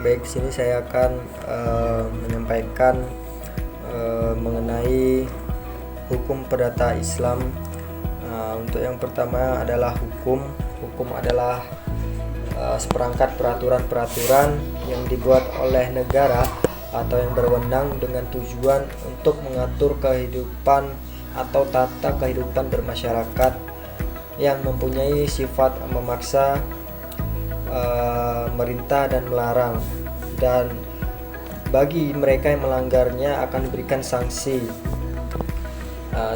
Baik, di sini saya akan menyampaikan mengenai hukum perdata Islam. Untuk yang pertama adalah hukum. Hukum adalah seperangkat peraturan-peraturan yang dibuat oleh negara atau yang berwenang dengan tujuan untuk mengatur kehidupan atau tata kehidupan bermasyarakat yang mempunyai sifat memaksa, merintah dan melarang, dan bagi mereka yang melanggarnya akan diberikan sanksi.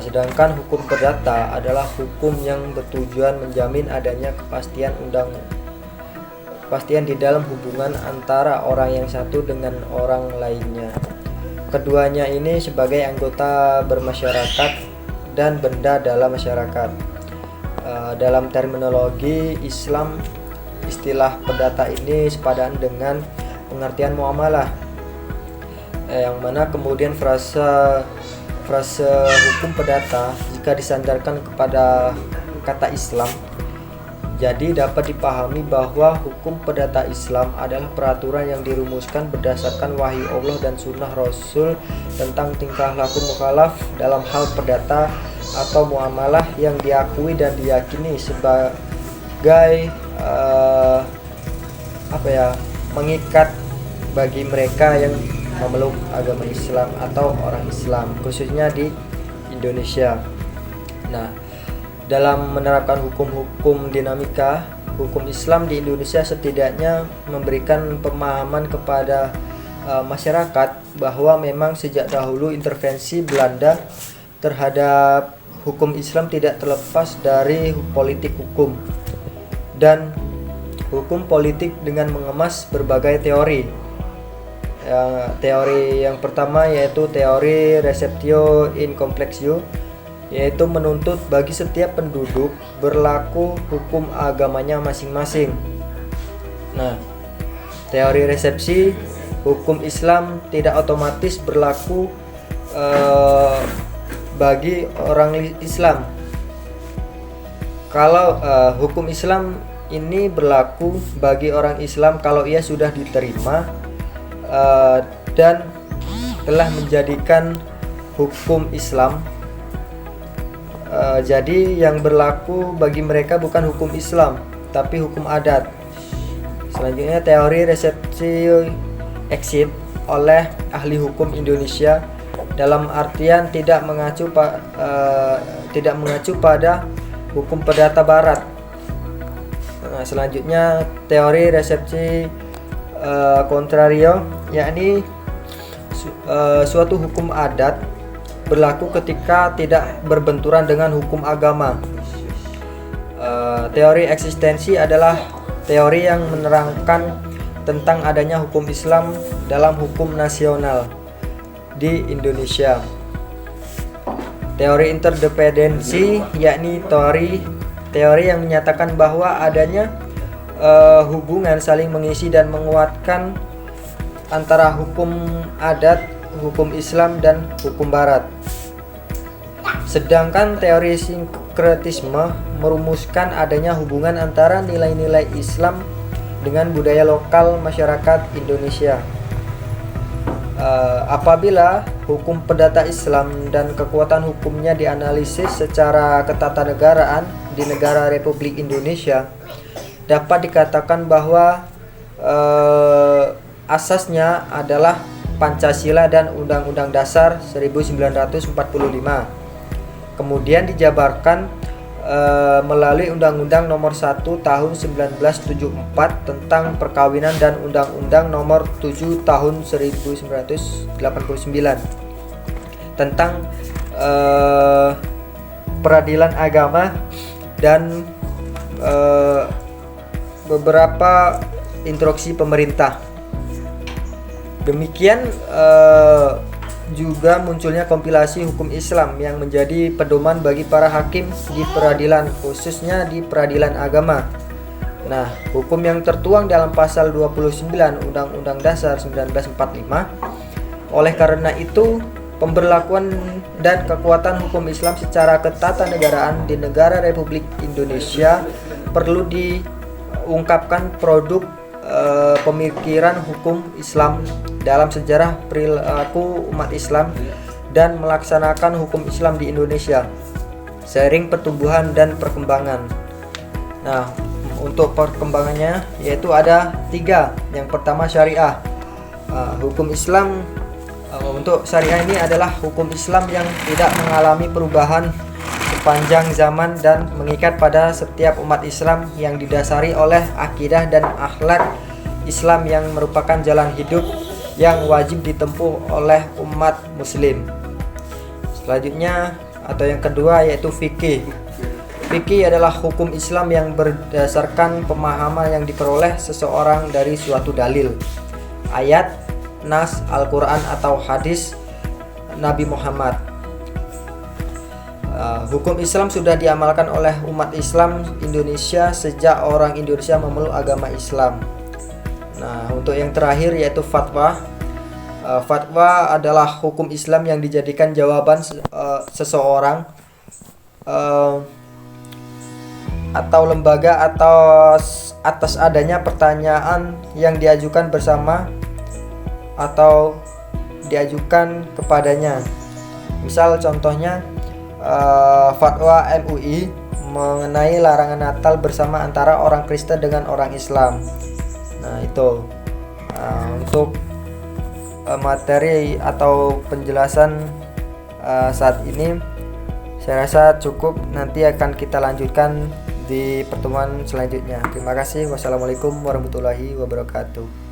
Sedangkan hukum perdata adalah hukum yang bertujuan menjamin adanya kepastian di dalam hubungan antara orang yang satu dengan orang lainnya. Keduanya ini sebagai anggota bermasyarakat dan benda dalam masyarakat. Dalam terminologi Islam, istilah perdata ini sepadan dengan pengertian muamalah, yang mana kemudian frase hukum perdata jika disandarkan kepada kata Islam, jadi dapat dipahami bahwa hukum perdata Islam adalah peraturan yang dirumuskan berdasarkan wahyu Allah dan sunnah Rasul tentang tingkah laku mukhalaf dalam hal perdata atau muamalah yang diakui dan diyakini sebagai mengikat bagi mereka yang memeluk agama Islam atau orang Islam, khususnya di Indonesia. Nah, dalam menerapkan hukum-hukum dinamika, hukum Islam di Indonesia setidaknya memberikan pemahaman kepada masyarakat bahwa memang sejak dahulu intervensi Belanda terhadap hukum Islam tidak terlepas dari politik hukum dan hukum politik dengan mengemas berbagai teori. Teori yang pertama yaitu teori receptio in complexio, yaitu menuntut bagi setiap penduduk berlaku hukum agamanya masing-masing. Nah, teori resepsi, hukum Islam tidak otomatis berlaku bagi orang Islam. Kalau hukum Islam ini berlaku bagi orang Islam kalau ia sudah diterima dan telah menjadikan hukum Islam. Jadi yang berlaku bagi mereka bukan hukum Islam tapi hukum adat. Selanjutnya teori resepsi exit oleh ahli hukum Indonesia dalam artian tidak mengacu pada hukum perdata Barat. Nah, selanjutnya teori resepsi contrario, yakni suatu hukum adat berlaku ketika tidak berbenturan dengan hukum agama. Teori eksistensi adalah teori yang menerangkan tentang adanya hukum Islam dalam hukum nasional di Indonesia. Teori interdependensi, yakni teori yang menyatakan bahwa adanya hubungan saling mengisi dan menguatkan antara hukum adat, hukum Islam dan hukum Barat. Sedangkan teori sinkretisme merumuskan adanya hubungan antara nilai-nilai Islam dengan budaya lokal masyarakat Indonesia. Apabila hukum perdata Islam dan kekuatan hukumnya dianalisis secara ketatanegaraan di negara Republik Indonesia, dapat dikatakan bahwa asasnya adalah Pancasila dan Undang-Undang Dasar 1945. Kemudian dijabarkan melalui Undang-Undang Nomor 1 Tahun 1974 tentang perkawinan dan Undang-Undang Nomor 7 Tahun 1989 tentang peradilan agama dan beberapa instruksi pemerintah. Demikian juga munculnya kompilasi hukum Islam yang menjadi pedoman bagi para hakim di peradilan, khususnya di peradilan agama. Nah, hukum yang tertuang dalam pasal 29 Undang-Undang Dasar 1945. Oleh karena itu, pemberlakuan dan kekuatan hukum Islam secara ketatanegaraan di negara Republik Indonesia perlu diungkapkan produk pemikiran hukum Islam dalam sejarah perilaku umat Islam dan melaksanakan hukum Islam di Indonesia seiring pertumbuhan dan perkembangan. Nah, untuk perkembangannya yaitu ada 3. Yang pertama syariah. Hukum Islam, untuk syariah ini adalah hukum Islam yang tidak mengalami perubahan sepanjang zaman dan mengikat pada setiap umat Islam yang didasari oleh akidah dan akhlak Islam yang merupakan jalan hidup yang wajib ditempuh oleh umat muslim. Selanjutnya atau yang kedua yaitu fikih. Fikih adalah hukum Islam yang berdasarkan pemahaman yang diperoleh seseorang dari suatu dalil, ayat, nas, Al-Quran atau hadis Nabi Muhammad. Hukum Islam sudah diamalkan oleh umat Islam Indonesia sejak orang Indonesia memeluk agama Islam. Nah, untuk yang terakhir yaitu fatwa. Fatwa adalah hukum Islam yang dijadikan jawaban seseorang atau lembaga atas adanya pertanyaan yang diajukan bersama atau diajukan kepadanya. Misal contohnya fatwa MUI mengenai larangan Natal bersama antara orang Kristen dengan orang Islam. Nah, itu untuk materi atau penjelasan saat ini saya rasa cukup. Nanti akan kita lanjutkan di pertemuan selanjutnya. Terima kasih. Wassalamualaikum warahmatullahi wabarakatuh.